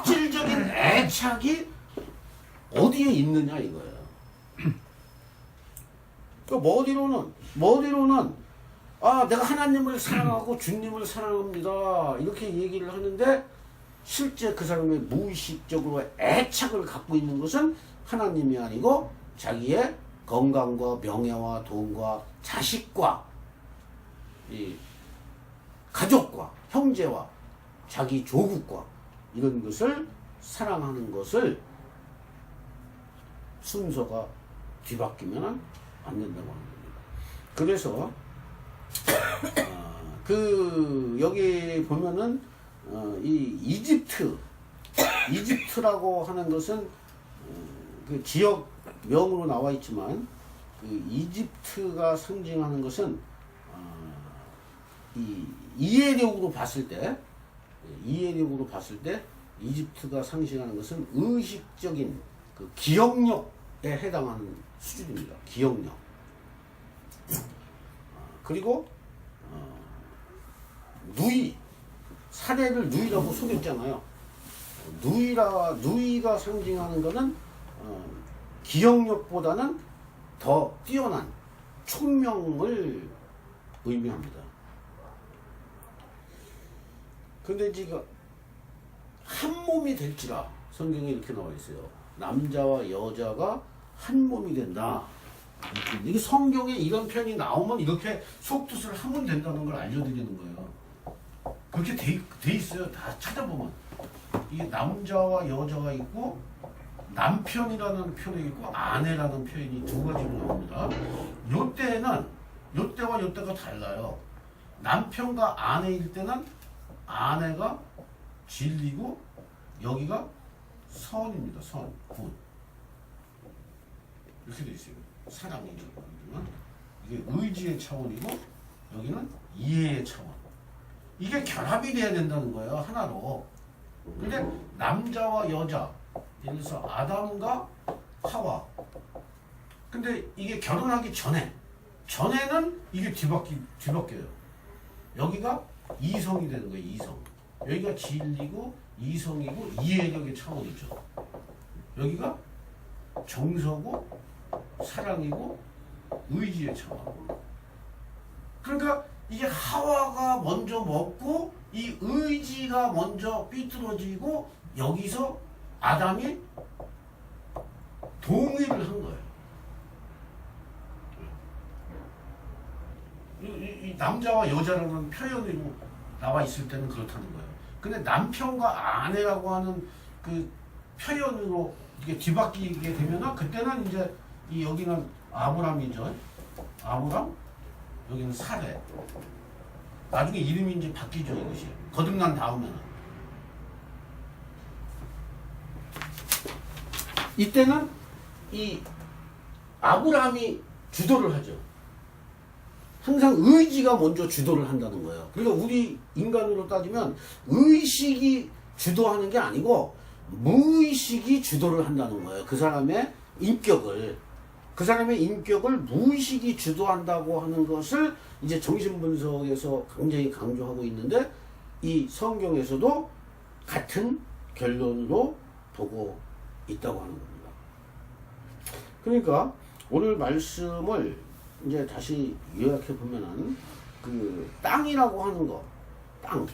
실질적인 애착이 어디에 있느냐 이거예요. 그 머리로는 내가 하나님을 사랑하고 주님을 사랑합니다 이렇게 얘기를 하는데 실제 그 사람의 무의식적으로 애착을 갖고 있는 것은 하나님이 아니고 자기의 건강과 명예와 돈과 자식과 이 가족과 형제와 자기 조국과 이런 것을 사랑하는 것을 순서가 뒤바뀌면 안 된다고 하는 겁니다. 그래서 여기 보면은 이 이집트라고 하는 것은 그 지역 명으로 나와 있지만 그 이집트가 상징하는 것은 이 이해력으로 봤을 때 이집트가 상징하는 것은 의식적인 그 기억력에 해당하는 수준입니다. 기억력. 그리고 누이, 사례를 누이라고 속였잖아요. 누이가 상징하는 것은 기억력보다는 더 뛰어난 총명을 의미합니다. 근데 지금 한 몸이 될지라 성경에 이렇게 나와 있어요. 남자와 여자가 한 몸이 된다. 이게 성경에 이런 편이 나오면 이렇게 속뜻을 하면 된다는 걸 알려드리는 거예요. 그렇게 돼 있어요. 다 찾아보면. 이게 남자와 여자가 있고 남편이라는 표현이 있고 아내라는 표현이 두 가지로 나옵니다. 요때와 요때가 달라요. 남편과 아내일 때는 아내가 진리고 여기가 선입니다. 선, 굿. 이렇게 돼 있어요. 사랑이죠. 이게 의지의 차원이고 여기는 이해의 차원. 이게 결합이 돼야 된다는 거예요. 하나로. 근데 남자와 여자, 예를 들어서 아담과 하와. 근데 이게 결혼하기 전에는 이게 뒤바뀌어요. 여기가 이성이 되는 거예요. 이성. 여기가 진리고 이성이고 이해력의 차원이죠. 여기가 정서고 사랑이고 의지의 차원. 그러니까 이게 하와가 먼저 먹고 이 의지가 먼저 삐뚤어지고 여기서 아담이 동의를 한 거예요. 이 남자와 여자라는 표현으로 나와 있을 때는 그렇다는 거예요. 근데 남편과 아내라고 하는 그 표현으로 이게 뒤바뀌게 되면은 그때는 이제 이 여기는 아브람이죠. 아브람, 여기는 사레. 나중에 이름이 이제 바뀌죠, 이것이. 거듭난 다음에는. 이때는 이 아브람이 주도를 하죠. 항상 의지가 먼저 주도를 한다는 거예요. 그러니까 우리 인간으로 따지면 의식이 주도하는 게 아니고 무의식이 주도를 한다는 거예요. 그 사람의 인격을 무의식이 주도한다고 하는 것을 이제 정신분석에서 굉장히 강조하고 있는데 이 성경에서도 같은 결론으로 보고 있다고 하는 겁니다. 그러니까 오늘 말씀을 이제 다시 요약해 보면은 그 땅이라고 하는 거, 땅,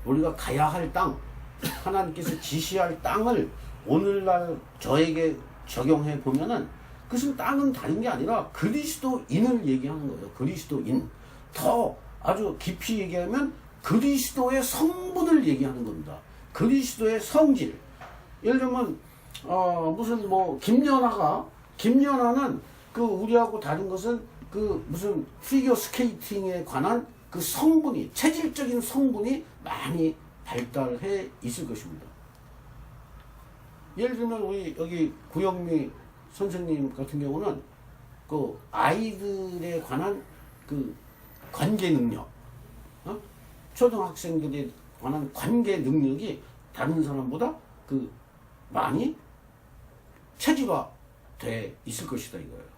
우리가 가야 할 땅, 하나님께서 지시할 땅을 오늘날 저에게 적용해 보면은 그것은 땅은 다른 게 아니라 그리스도인을 얘기하는 거예요. 그리스도인. 더 아주 깊이 얘기하면 그리스도의 성분을 얘기하는 겁니다. 그리스도의 성질. 예를 들면 무슨 뭐 김연아는 그 우리하고 다른 것은 그 무슨 피겨 스케이팅에 관한 그 성분이 체질적인 성분이 많이 발달해 있을 것입니다. 예를 들면 우리 여기 구영미 선생님 같은 경우는 그 아이들에 관한 그 관계 능력, 초등학생들에 관한 관계 능력이 다른 사람보다 그 많이 체질화돼 있을 것이다 이거예요.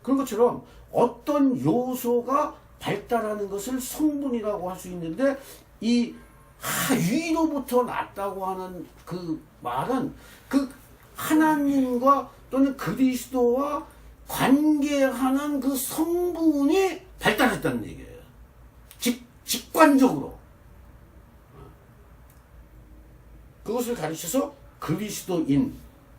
그런 것처럼 어떤 요소가 발달하는 것을 성분이라고 할 수 있는데 이 위로부터 났다고 하는 그 말은 그 하나님과 또는 그리스도와 관계하는 그 성분이 발달했다는 얘기예요. 직관적으로. 그것을 가르쳐서 그리스도인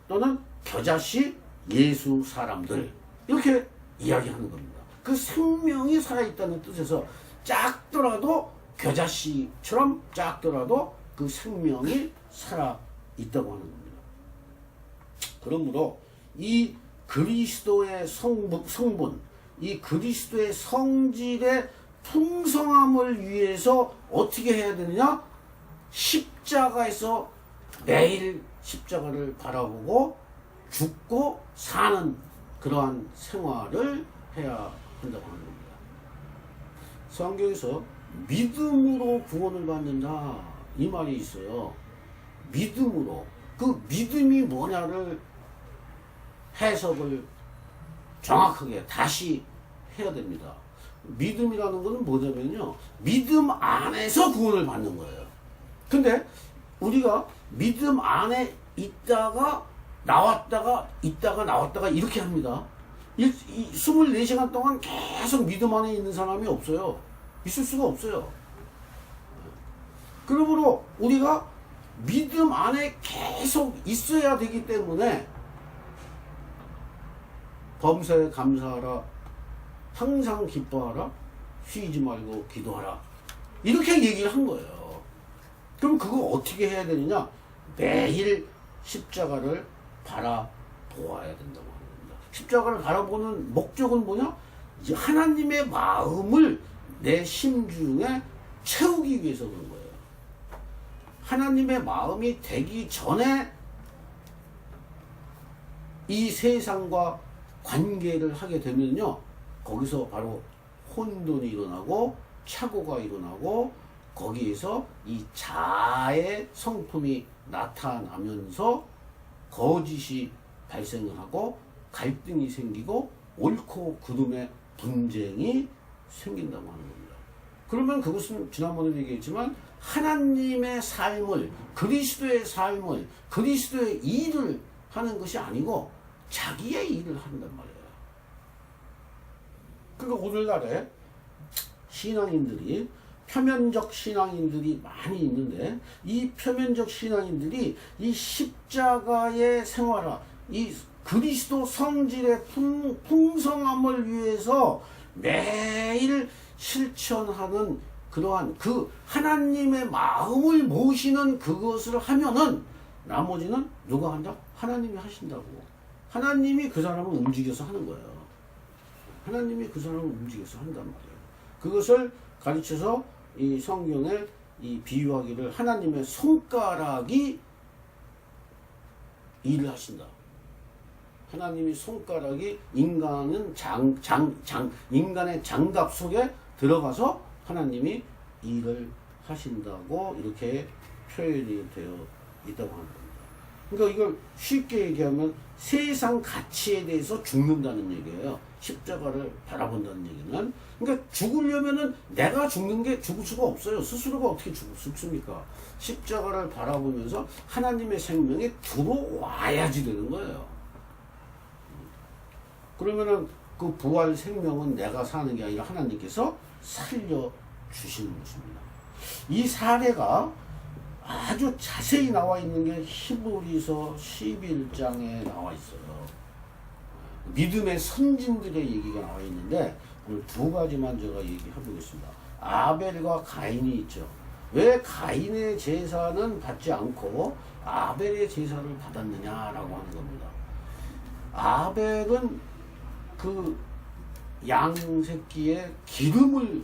또는 겨자씨 예수 사람들 이렇게 이야기하는 겁니다. 그 생명이 살아있다는 뜻에서 작더라도 겨자씨처럼 작더라도 그 생명이 살아있다고 하는 겁니다. 그러므로 이 그리스도의 성분, 이 그리스도의 성질의 풍성함을 위해서 어떻게 해야 되느냐? 십자가에서 매일 십자가를 바라보고 죽고 사는 그러한 생활을 해야 한다고 하는 겁니다. 성경에서 믿음으로 구원을 받는다 이 말이 있어요. 믿음으로. 그 믿음이 뭐냐를 해석을 정확하게 다시 해야 됩니다. 믿음이라는 것은 뭐냐면요, 믿음 안에서 구원을 받는 거예요. 근데 우리가 믿음 안에 있다가 나왔다가 있다가 나왔다가 이렇게 합니다. 24시간 동안 계속 믿음 안에 있는 사람이 없어요. 있을 수가 없어요. 그러므로 우리가 믿음 안에 계속 있어야 되기 때문에 범사에 감사하라, 항상 기뻐하라, 쉬지 말고 기도하라, 이렇게 얘기를 한 거예요. 그럼 그거 어떻게 해야 되느냐? 매일 십자가를 바라보아야 된다고 합니다. 십자가를 바라보는 목적은 뭐냐? 이제 하나님의 마음을 내 심중에 채우기 위해서 그런 거예요. 하나님의 마음이 되기 전에 이 세상과 관계를 하게 되면요, 거기서 바로 혼돈이 일어나고 착오가 일어나고 거기에서 이 자아의 성품이 나타나면서 거짓이 발생을 하고 갈등이 생기고 옳고 그름의 분쟁이 생긴다고 하는 겁니다. 그러면 그것은 지난번에도 얘기했지만 하나님의 삶을, 그리스도의 삶을, 그리스도의 일을 하는 것이 아니고 자기의 일을 한단 말이에요. 그러니까 오늘날에 신앙인들이, 표면적 신앙인들이 많이 있는데, 이 표면적 신앙인들이 이 십자가의 생활화, 이 그리스도 성질의 풍성함을 위해서 매일 실천하는 그러한 그 하나님의 마음을 모시는 그것을 하면은 나머지는 누가 한다? 하나님이 하신다고. 하나님이 그 사람을 움직여서 하는 거예요. 하나님이 그 사람을 움직여서 한단 말이에요. 그것을 가르쳐서 이 성경에 이 비유하기를 하나님의 손가락이 일을 하신다. 하나님의 손가락이 인간은 인간의 장갑 속에 들어가서 하나님이 일을 하신다고 이렇게 표현이 되어 있다고 합니다. 그러니까 이걸 쉽게 얘기하면 세상 가치에 대해서 죽는다는 얘기예요. 십자가를 바라본다는 얘기는. 그러니까 죽으려면은 내가 죽는 게 죽을 수가 없어요. 스스로가 어떻게 죽습니까? 십자가를 바라보면서 하나님의 생명이 들어와야지 되는 거예요. 그러면은 그 부활 생명은 내가 사는 게 아니라 하나님께서 살려주시는 것입니다. 이 사례가 아주 자세히 나와 있는 게 히브리서 11장에 나와 있어요. 믿음의 선진들의 얘기가 나와 있는데 오늘 두 가지만 제가 얘기해보겠습니다. 아벨과 가인이 있죠. 왜 가인의 제사는 받지 않고 아벨의 제사를 받았느냐라고 하는 겁니다. 아벨은 그 양 새끼에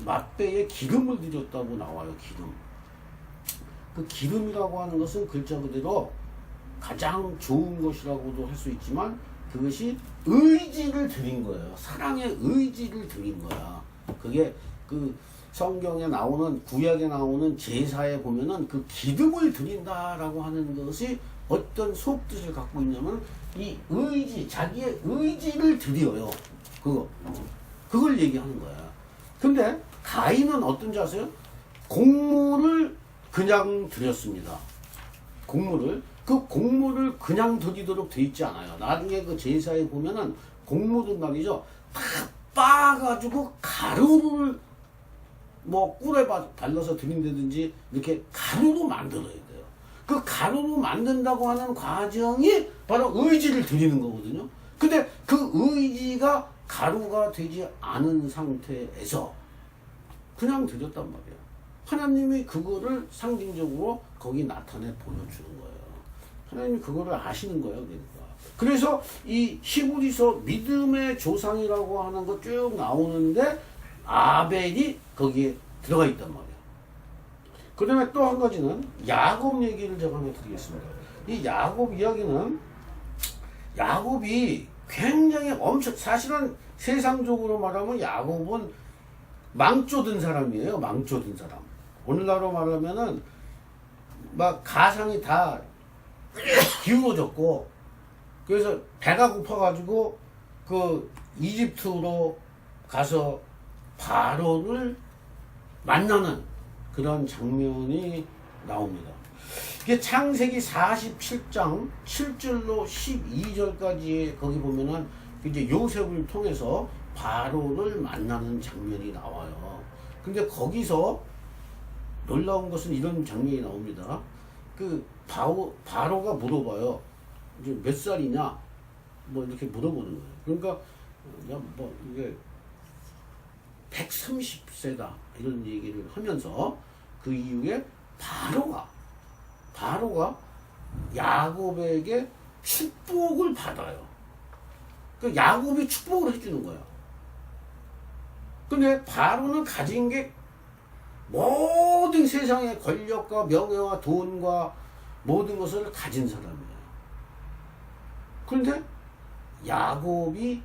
맛배에 기름을 드렸다고 나와요. 기름. 그 기름이라고 하는 것은 글자 그대로 가장 좋은 것이라고도 할 수 있지만 그것이 의지를 드린 거예요. 사랑의 의지를 드린 거야. 그게 그 성경에 나오는, 구약에 나오는 제사에 보면은 그 기름을 드린다라고 하는 것이 어떤 속뜻을 갖고 있냐면 이 의지, 자기의 의지를 드려요. 그걸 얘기하는 거야. 근데 가인은 어떤 자세요? 곡물을 그냥 드렸습니다. 그 곡물을 그냥 드리도록 돼 있지 않아요. 나중에 그 제사에 보면은 곡물은 말이죠, 다 빻아가지고 가루를 뭐 꿀에 발라서 드린다든지 이렇게 가루로 만들어야 돼요. 그 가루로 만든다고 하는 과정이 바로 의지를 드리는 거거든요. 근데 그 의지가 가루가 되지 않은 상태에서 그냥 드렸단 말이에요. 하나님이 그거를 상징적으로 거기 나타내 보여주는 거예요. 하나님이 그거를 아시는 거예요. 그래서 이 히브리서 믿음의 조상이라고 하는 거 쭉 나오는데 아벨이 거기에 들어가 있단 말이에요. 그 다음에 또 한 가지는 야곱 얘기를 제가 한번 드리겠습니다. 이 야곱 이야기는 야곱이 굉장히 사실은 세상적으로 말하면 야곱은 망조든 사람이에요. 망조든 사람. 오늘날로 말하면은 막 가상이 다 기울어졌고, 그래서 배가 고파가지고 그 이집트로 가서 바로를 만나는 그런 장면이 나옵니다. 이게 창세기 47장 7절로 12절까지 거기 보면은 이제 요셉을 통해서 바로를 만나는 장면이 나와요. 근데 거기서 놀라운 것은 이런 장면이 나옵니다. 그 바로가 물어봐요. 이제 몇 살이냐? 뭐 이렇게 물어보는 거예요. 그러니까 야, 뭐 이게 130세다 이런 얘기를 하면서 그 이후에 바로가 야곱에게 축복을 받아요. 그 야곱이 축복을 해주는 거야. 근데 바로는 가진 게 모든 세상의 권력과 명예와 돈과 모든 것을 가진 사람이에요. 그런데 야곱이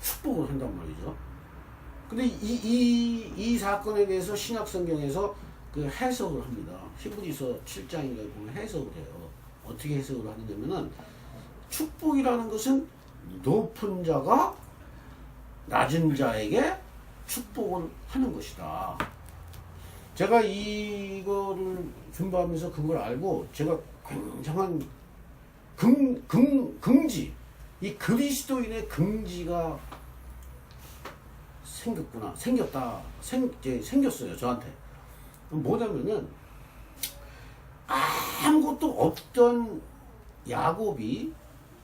축복을 한단 말이죠. 근데 이 사건에 대해서 신약 성경에서 그 해석을 합니다. 히브리서 7장인가에 보면 해석을 해요. 어떻게 해석을 하느냐면은 축복이라는 것은 높은 자가 낮은 자에게 축복을 하는 것이다. 제가 이거를 준비하면서 그걸 알고 제가 굉장한 긍지, 이 그리스도인의 긍지가 생겼어요, 저한테. 뭐냐면은, 아무것도 없던 야곱이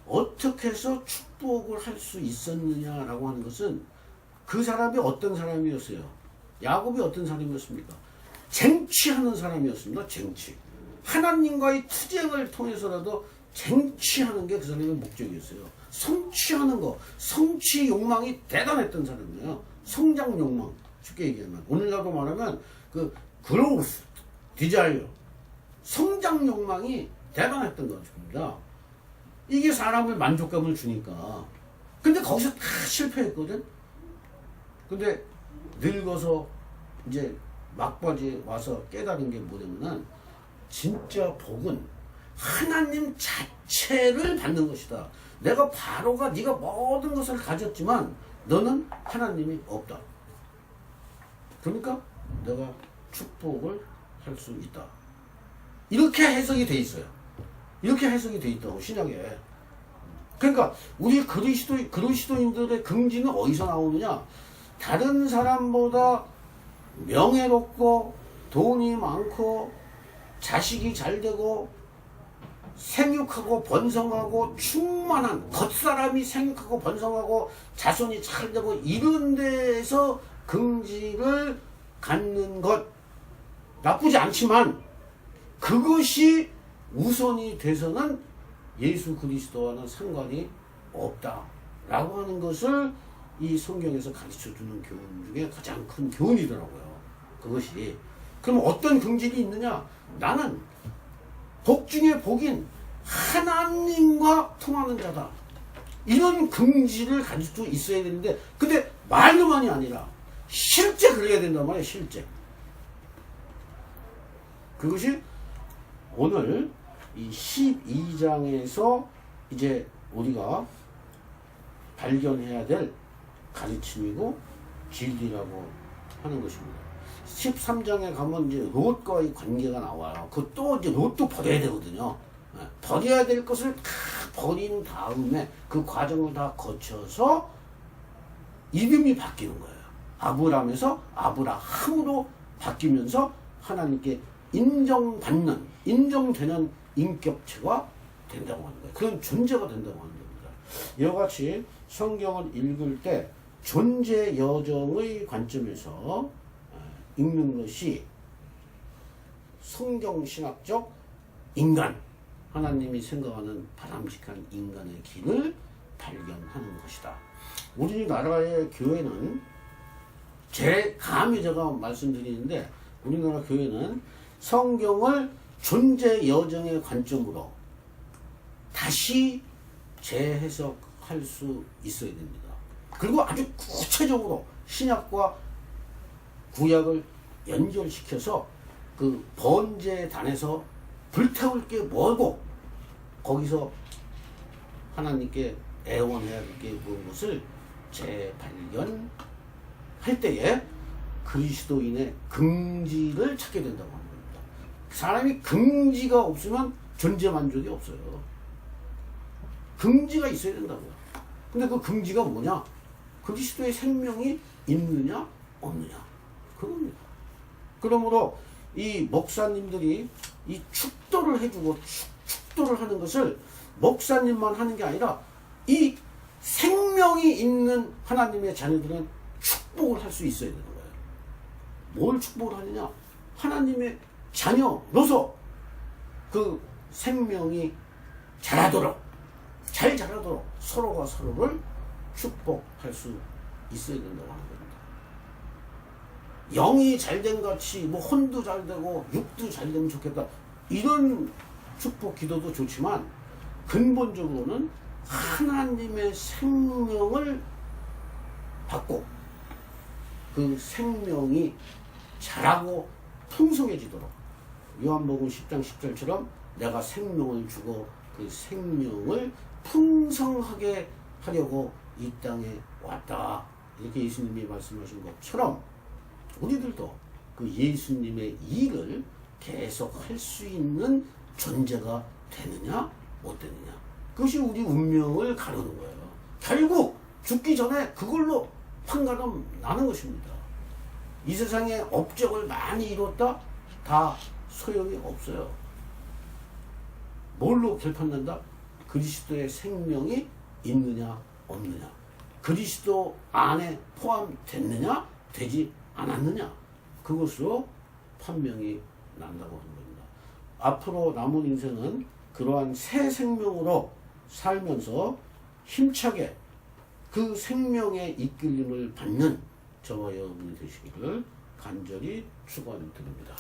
어떻게 해서 축복을 할 수 있었느냐라고 하는 것은 그 사람이 어떤 사람이었어요? 야곱이 어떤 사람이었습니까? 쟁취하는 사람이었습니다. 쟁취. 하나님과의 투쟁을 통해서라도 쟁취하는 게 그 사람의 목적이었어요. 성취하는 거, 성취 욕망이 대단했던 사람이에요. 성장 욕망, 쉽게 얘기하면. 오늘날로 말하면 그 growth, desire, 성장 욕망이 대단했던 것입니다. 이게 사람을 만족감을 주니까. 근데 거기서 다 실패했거든. 근데 늙어서 이제 막바지에 와서 깨달은 게 뭐냐면은 진짜 복은 하나님 자체를 받는 것이다. 내가 바로가 네가 모든 것을 가졌지만 너는 하나님이 없다. 그러니까 내가 축복을 할 수 있다. 이렇게 해석이 돼 있어요. 이렇게 해석이 돼 있다고 신약에. 그러니까 우리 그리스도인들의 긍지는 어디서 나오느냐? 다른 사람보다 명예롭고 돈이 많고 자식이 잘 되고 생육하고 번성하고 충만한 겉사람이 생육하고 번성하고 자손이 잘 되고 이런 데에서 긍지를 갖는 것 나쁘지 않지만 그것이 우선이 돼서는 예수 그리스도와는 상관이 없다라고 하는 것을 이 성경에서 가르쳐주는 교훈 중에 가장 큰 교훈이더라고요. 그것이. 그럼 어떤 긍지가 있느냐? 나는 복 중에 복인 하나님과 통하는 자다. 이런 긍지를 가질 수 있어야 되는데 근데 말로만이 아니라 실제 그래야 된단 말이에요. 실제. 그것이 오늘 이 12장에서 이제 우리가 발견해야 될 가르침이고 진리라고 하는 것입니다. 13장에 가면 이제 롯과의 관계가 나와요. 그것도 이제 롯도 버려야 되거든요. 버려야 될 것을 다 버린 다음에 그 과정을 다 거쳐서 이름이 바뀌는 거예요. 아브람에서 아브라함으로 바뀌면서 하나님께 인정되는 인격체가 된다고 하는 거예요. 그런 존재가 된다고 하는 겁니다. 이와 같이 성경을 읽을 때 존재 여정의 관점에서 읽는 것이 성경신학적 인간, 하나님이 생각하는 바람직한 인간의 길을 발견하는 것이다. 우리나라의 교회는 감히 제가 말씀드리는데 우리나라 교회는 성경을 존재 여정의 관점으로 다시 재해석할 수 있어야 됩니다. 그리고 아주 구체적으로 신약과 구약을 연결시켜서 그 번제단에서 불태울 게 뭐고 거기서 하나님께 애원해야 할 게 무엇을 재발견하는 할 때에 그리스도인의 긍지를 찾게 된다고 하는 겁니다. 사람이 긍지가 없으면 존재 만족이 없어요. 긍지가 있어야 된다고요. 근데 그 긍지가 뭐냐? 그리스도의 생명이 있느냐 없느냐 그겁니다. 그러므로 이 목사님들이 이 축도를 해주고 축도를 하는 것을 목사님만 하는 게 아니라 이 생명이 있는 하나님의 자녀들은 축복을 할 수 있어야 되는 거예요. 뭘 축복을 하느냐? 하나님의 자녀로서 그 생명이 자라도록 잘 자라도록 서로가 서로를 축복할 수 있어야 된다고 하는 겁니다. 영이 잘된 같이 뭐 혼도 잘 되고 육도 잘 되면 좋겠다 이런 축복 기도도 좋지만 근본적으로는 하나님의 생명을 받고 그 생명이 자라고 풍성해지도록 요한복음 10장 10절처럼 내가 생명을 주고 그 생명을 풍성하게 하려고 이 땅에 왔다 이렇게 예수님이 말씀하신 것처럼 우리들도 그 예수님의 일을 계속 할 수 있는 존재가 되느냐 못 되느냐 그것이 우리 운명을 가르는 거예요. 결국 죽기 전에 그걸로 판가름 나는 것입니다. 이 세상에 업적을 많이 이뤘다 다 소용이 없어요. 뭘로 결판난다? 그리스도의 생명이 있느냐 없느냐 그리스도 안에 포함됐느냐 되지 않았느냐 그것으로 판명이 난다고 하는 겁니다. 앞으로 남은 인생은 그러한 새 생명으로 살면서 힘차게 그 생명의 이끌림을 받는 저와 여러분이 되시기를 간절히 축원드립니다.